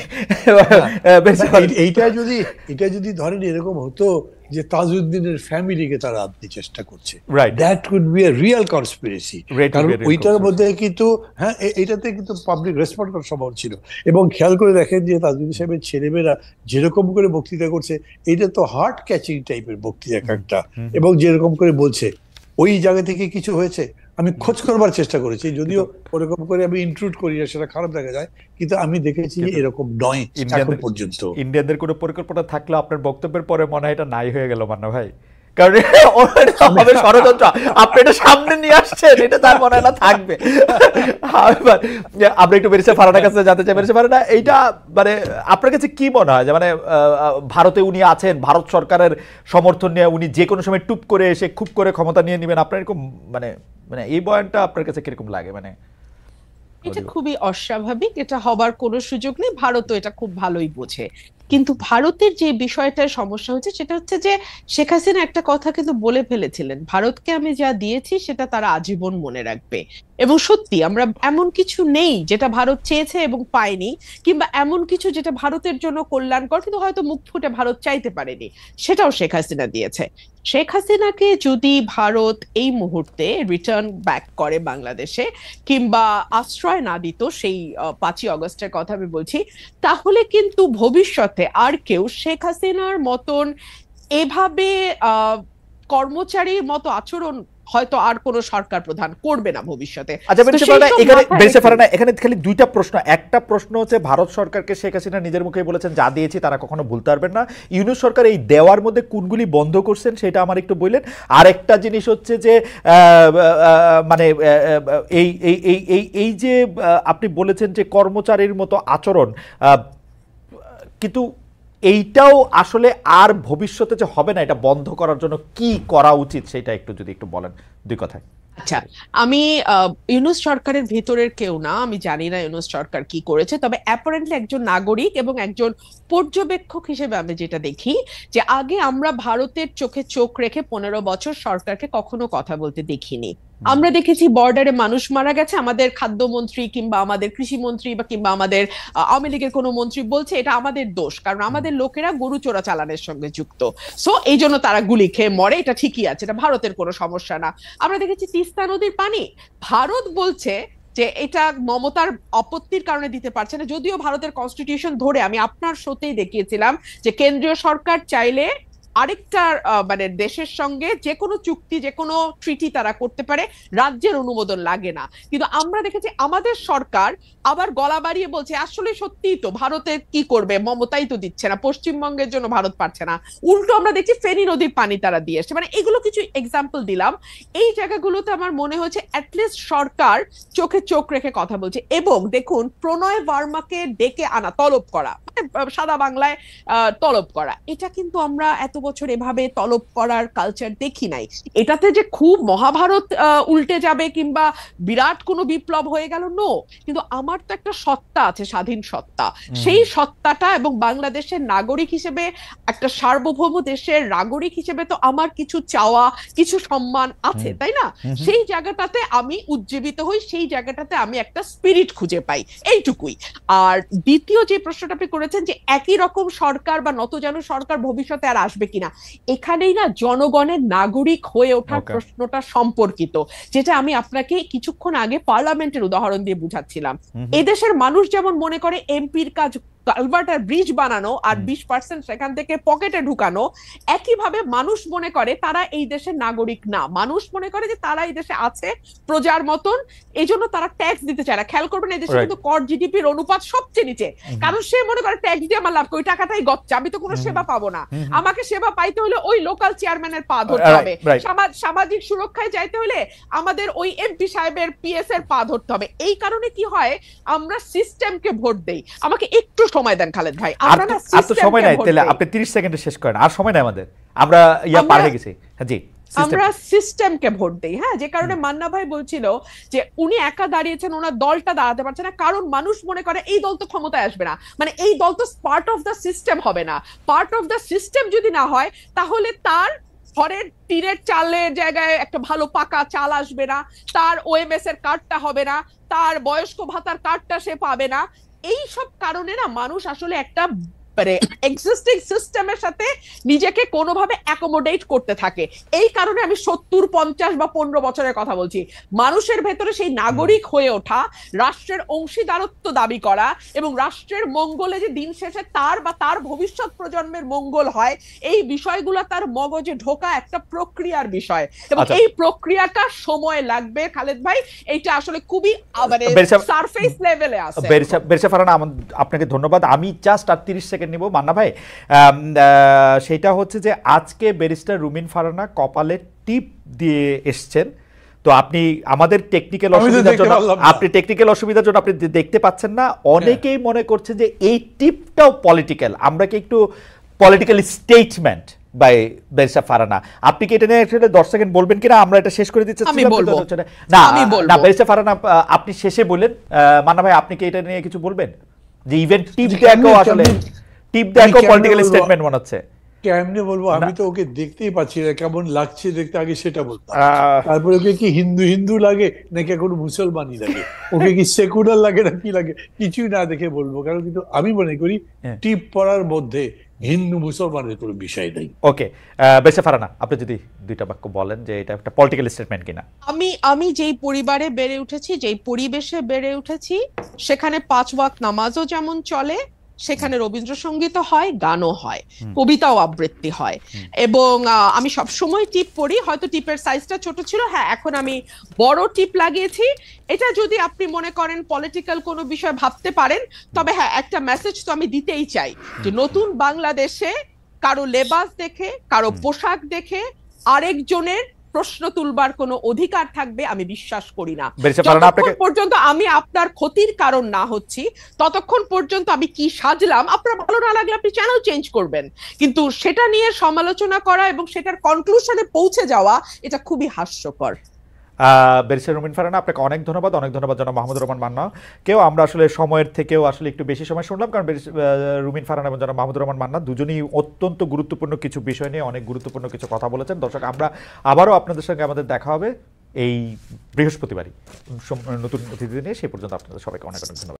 এইটা যদি ধরেন এরকম হতো যে তাজউদ্দিনের ফ্যামিলিকে তারা আনতে চেষ্টা করছে, that could B A real conspiracy. কারণ ওইটার মধ্যে কিন্তু হ্যাঁ এটাতে কিন্তু পাবলিক রেসপন্ড করার সম্ভব ছিল। এবং খেয়াল করে দেখেন যে তাজউদ্দিন সাহেবের ছেলেমেয়েরা যেরকম করে বক্তৃতা করছে, এটা তো হার্ট ক্যাচিং টাইপের বক্তৃতা একটা। এবং যেরকম করে বলছে, ওই জায়গা থেকে কিছু হয়েছে। আমি খোঁজ করবার চেষ্টা করেছি, যদিও ওরকম করে আমি ইনক্লুড করি না, সেটা খারাপ দেখা যায়, কিন্তু আমি দেখেছি এরকম নয় এখন পর্যন্ত। ইন্ডিয়ানদের কোনো পরিকল্পনা থাকলে আপনার বক্তব্যের পরে মনে হয় এটা নাই হয়ে গেল মান্না ভাই। কারণ হবে ষড়যন্ত্র, আপনি এটা সামনে নিয়ে আসছেন, এটা তার মনে হয় না থাকবে। আমরা একটু বেরিসা ফারানার কাছে জানতে চাই, বেরিসা ফারানা, এইটা মানে আপনার কাছে কি মনে হয় যে মানে ভারতে উনি আছেন, ভারত সরকারের সমর্থন নিয়ে উনি যে কোনো সময় টুপ করে এসে খুব করে ক্ষমতা নিয়ে নেবেন, আপনার এরকম মানে মানে এই বয়ানটা আপনার কাছে কিরকম লাগে? মানে এটা খুবই অস্বাভাবিক, এটা হবার কোনো সুযোগ নেই, ভারতও এটা খুব ভালোই বোঝে। কিন্তু ভারতের যে বিষয়টার সমস্যা হচ্ছে সেটা হচ্ছে যে শেখ হাসিনা একটা কথা কিন্তু বলে ফেলেছিলেন, ভারতকে আমি যা দিয়েছি সেটা তারা আজীবন মনে রাখবে। এবং সত্যি আমরা এমন কিছু নেই যেটা ভারত চেয়েছে এবং পায়নি, কিংবা এমন কিছু যেটা ভারতের জন্য কল্যাণকর কিন্তু হয়তো মুখ ফুটে ভারত চাইতে পারেনি, সেটাও শেখ হাসিনা দিয়েছে। শেখ হাসিনাকে যদি ভারত এই মুহূর্তে রিটার্ন ব্যাক করে বাংলাদেশে, কিংবা আশ্রয় না দিত, সেই 5ই অগস্টের কথা আমি বলছি, তাহলে কিন্তু ভবিষ্যতে আর কেউ শেখ হাসিনার মতন এভাবে কর্মচারীর মতো আচরণ হয়তো আর কোন সরকার প্রধান করবে না ভবিষ্যতে। আচ্ছা এখানে খালি দুইটা প্রশ্ন। একটা প্রশ্ন হচ্ছে ভারত সরকারকে শেখ হাসিনা নিজের মুখে বলেছেন যা দিয়েছি তারা কখনো ভুলতে পারবেন না, ইউনূস সরকার এই দেওয়ার মধ্যে কোনগুলি বন্ধ করছেন সেটা আমার একটু বললেন। আর একটা জিনিস হচ্ছে যে মানে এই যে আপনি বলেছেন যে কর্মচারীর মতো আচরণ, কিন্তু এইটাও আসলে আর ভবিষ্যতে যে হবে না, এটা বন্ধ করার জন্য কি করা উচিত সেটা একটু যদি একটু বলেন দুই কথায়। আচ্ছা, আমি ইউনূস সরকারের ভেতরের কেউ না, আমি জানি না ইউনূস সরকার কি করেছে, তবে অ্যাপারেন্টলি একজন নাগরিক এবং একজন পর্যবেক্ষক হিসেবে আমি যেটা দেখি যে আগে আমরা ভারতের চোখে চোখ রেখে 15 বছর সরকারকে কখনো কথা বলতে দেখিনি। আমরা দেখেছি বর্ডারে মানুষ মারা গেছে, আমাদের খাদ্যমন্ত্রী কিংবা আমাদের কৃষিমন্ত্রী বা কিংবা আমাদের আওয়ামী লীগের কোনো মন্ত্রী বলছে এটা আমাদের দোষ, কারণ আমাদের লোকেরা গরু চোরাচালানের সঙ্গে যুক্ত, সো এই জন্য তারা গুলি খেয়ে মরে, এটা ঠিকই আছে, এটা ভারতের কোনো সমস্যা না। আমরা দেখেছি তিস্তা নদীর পানি ভারত বলছে যে এটা মমতার আপত্তির কারণে দিতে পারছে না, যদিও ভারতের কনস্টিটিউশন ধরে আমি আপনার শোতেই দেখিয়েছিলাম যে কেন্দ্রীয় সরকার চাইলে আরেকটা মানে দেশের সঙ্গে যে কোনো চুক্তি, যে কোনো ট্রিটি তারা করতে পারে, রাজ্যের অনুমোদন লাগে না। কিন্তু আমরা দেখেছি আমাদের সরকার আবার গলা বাড়িয়ে বলছে আসলে সত্যিই তো ভারতে কি করবে, মমতাই তো দিচ্ছে না, পশ্চিমবঙ্গের জন্য ভারত পারছে না, উল্টো আমরা দেখছি ফেনী নদীর পানি তারা দিয়ে এসছে। মানে এগুলো কিছু এক্সাম্পল দিলাম, এই জায়গাগুলোতে আমার মনে হয়েছে অ্যাটলিস্ট সরকার চোখে চোখ রেখে কথা বলছে। এবং দেখুন, প্রণয় ভার্মাকে ডেকে আনা, তলব করা, সাদা বাংলায় তলব করা, এটা কিন্তু আমরা এত বছর এভাবে তলব করার কালচার দেখি নাই। এটাতে যে খুব মহাভারত উল্টে যাবে কিংবা বিরাট কোনো বিপ্লব হয়ে গেল, নো, কিন্তু আমার তো একটা সত্তা আছে, স্বাধীন সত্তা, সেই সত্তাটা এবং বাংলাদেশের নাগরিক হিসেবে, একটা সার্বভৌম দেশের নাগরিক হিসেবে তো আমার কিছু চাওয়া, কিছু সম্মান আছে, তাই না? সেই জায়গাটাতে আমি উজ্জীবিত হই, সেই জায়গাটাতে আমি একটা স্পিরিট খুঁজে পাই, এইটুকুই। আর দ্বিতীয় যে প্রশ্নটা আপনি করেছেন যে একই রকম সরকার বা নতজানু সরকার ভবিষ্যতে আর আসবে কিনা, এখানেই না জনগণের নাগরিক হয়ে ওঠার প্রশ্নটা সম্পর্কিত, যেটা আমি আপনাকে কিছুক্ষণ আগে পার্লামেন্টের উদাহরণ দিয়ে বুঝাচ্ছিলাম। এদেশের মানুষ যেমন মনে করে এমপির কাজ কালভার্ট আর ব্রিজ বানানো আর 20% সেখান থেকে পকেটে ঢুকানো, একইভাবে মানুষ মনে করে তারা এই দেশের নাগরিক না, মানুষ মনে করে যে তারা এই দেশে আছে প্রজার মতন, এই জন্য তারা ট্যাক্স দিতে চায় না। খেয়াল করবেন এই দেশে কিন্তু কর জিডিপির অনুপাত সবচেয়ে নিচে, কারণ সে মনে করে ট্যাক্স দিয়ে আমার লাভ, ওই টাকাটাই গচ্চা, আমি তো কোনো সেবা পাবো না, আমাকে সেবা পাইতে হলে ওই লোকাল চেয়ারম্যানের পা ধরতে হবে, সামাজিক সুরক্ষায় যাইতে হলে আমাদের ওই এমপি সাহেবের পিএস এর পা ধরতে হবে। এই কারণে কি হয়, আমরা সিস্টেমকে ভোট দেই। আমাকে একটু সময় দেন খালেদ ভাই, আমরা না সিস্টেমকে সময় নাই, তাহলে আপনি 30 সেকেন্ডে শেষ করেন, আর সময় নাই আমাদের, আমরা পার হয়ে গেছি। জি, আমরা সিস্টেমকে ভোট দেই। হ্যাঁ, যে কারণে মান্না ভাই বলছিল যে উনি একা দাঁড়িয়েছেন, ওনার দলটা দাঁড়াতে পারছে না, কারণ মানুষ মনে করে এই দল তো ক্ষমতায় আসবে না, মানে এই দল তো পার্ট অফ দ্য সিস্টেম হবে না। পার্ট অফ দ্য সিস্টেম যদি না হয়, তাহলে তার ঘরের টিনের চালের জায়গায় একটা ভালো পাকা চাল আসবে না, তার ওএমএস এর কার্ডটা হবে না, তার বয়স্ক ভাতার কার্ডটা সে পাবে না। এই সব কারণে না মানুষ আসলে একটা মানে এক্সিস্টিং সিস্টেমের সাথে নিজেকে কোনোভাবে অ্যাকোমোডেট করতে থাকে। এই কারণে আমি 70, 50 বা 15 বছরের কথা বলছি। মানুষের ভেতরে সেই নাগরিক হয়ে ওঠা, রাষ্ট্রের অংশীদারত্ব দাবি করা এবং রাষ্ট্রের মঙ্গলে যে দিন শেষে তার বা তার ভবিষ্যৎ প্রজন্মের মঙ্গল হয়, এই বিষয়গুলো তার মগজে ঢোকা একটা প্রক্রিয়ার বিষয়, এবং এই প্রক্রিয়াটা সময় লাগবে খালেদ ভাই। এইটা আসলে খুবই মানে সারফেস লেভেলে আছে। বেরসা ফারানা, আপনাকে ধন্যবাদ। আমি জাস্ট আর 30 সেকেন্ড নিব মান্না ভাই। সেটা হচ্ছে যে আজকে ব্যারিস্টার রুমিন ফারহানা কপালে টিপ দিয়ে এসছেন, তো আপনি আমাদের টেকনিক্যাল অসুবিধার জন্য আপনি দেখতে পাচ্ছেন না। অনেকেই মনে করছে যে এই টিপটাও পলিটিক্যাল, আমরা কি একটু political statement by barrister Farhana, আপনি কি এটা নিয়ে 10 সেকেন্ড বলবেন কিনা? আমরা এটা শেষ করে দিচ্ছি না ব্যারিস্টার ফারহানা আপনি শেষে বলেন। মান্না ভাই আপনি কি এটা নিয়ে কিছু বলবেন যে ইভেন টিপ দেখো আসলে টিপ দেখো পলিটিক্যাল স্টেটমেন্ট মনে হচ্ছে? কেমনে বলবো, আমি তো ওকে দেখতেই পাচ্ছি না কেমন লাগছে দেখতে, আগে সেটা বলতাম। তারপরে ওকে কি হিন্দু হিন্দু লাগে নাকি এখন মুসলমানই লাগে, ওকে কি সেকুলার লাগে না কি লাগে, কিছুই না দেখে বলবো। কারণ কিন্তু আমি মনে করি টিপ পড়ার মধ্যে হিন্দু মুসলমানের কোনো বিষয় নেই। ওকে, ব্যারিস্টার ফারহানা আপনি যদি দুইটা বাক্য বলেন যে এটা একটা পলিটিক্যাল স্টেটমেন্ট কিনা। আমি যেই পরিবারে বেড়ে উঠেছি, যেই পরিবেশে বেড়ে উঠেছি, সেখানে 5 ওয়াক্ত নামাজও যেমন চলে, সেখানে রবীন্দ্রসঙ্গীতও হয়, গানও হয়, কবিতাও আবৃত্তি হয়, এবং আমি সব সময় টিপ পড়ি। হয়তো টিপের সাইজটা ছোট ছিল, হ্যাঁ এখন আমি বড় টিপ লাগিয়েছি। এটা যদি আপনি মনে করেন পলিটিক্যাল কোনো বিষয় ভাবতে পারেন, তবে হ্যাঁ একটা মেসেজ তো আমি দিতেই চাই যে নতুন বাংলাদেশে কারো লেবাস দেখে, কারো পোশাক দেখে আরেকজনের প্রশ্ন তুলবার কোনো অধিকার থাকবে আমি বিশ্বাস করি না। যতক্ষণ পর্যন্ত আমি আপনার ক্ষতির কারণ না হচ্ছি, ততক্ষণ পর্যন্ত আমি কি সাজলাম, আপনার ভালো না লাগলে আপনি চ্যানেল চেঞ্জ করবেন, কিন্তু সেটা নিয়ে সমালোচনা করা এবং সেটার কনক্লুশনে পৌঁছে যাওয়া এটা খুবই হাস্যকর। ব্যারিস্টার রুমিন ফারহানা আপনাকে অনেক ধন্যবাদ জনাব মাহমুদুর রহমান মান্না কেউ আমরা আসলে সময়ের থেকেও আসলে একটু বেশি সময় শুনলাম, কারণ রুমিন ফারহানা এবং জনাব মাহমুদুর রহমান মান্না দুজনেই অত্যন্ত গুরুত্বপূর্ণ কিছু বিষয় নিয়ে অনেক গুরুত্বপূর্ণ কিছু কথা বলেছেন। দর্শক, আমরা আবারও আপনাদের সঙ্গে আমাদের দেখা হবে এই বৃহস্পতিবারই নতুন অতিথি নিয়ে। সেই পর্যন্ত আপনাদের সবাইকে অনেক অনেক ধন্যবাদ।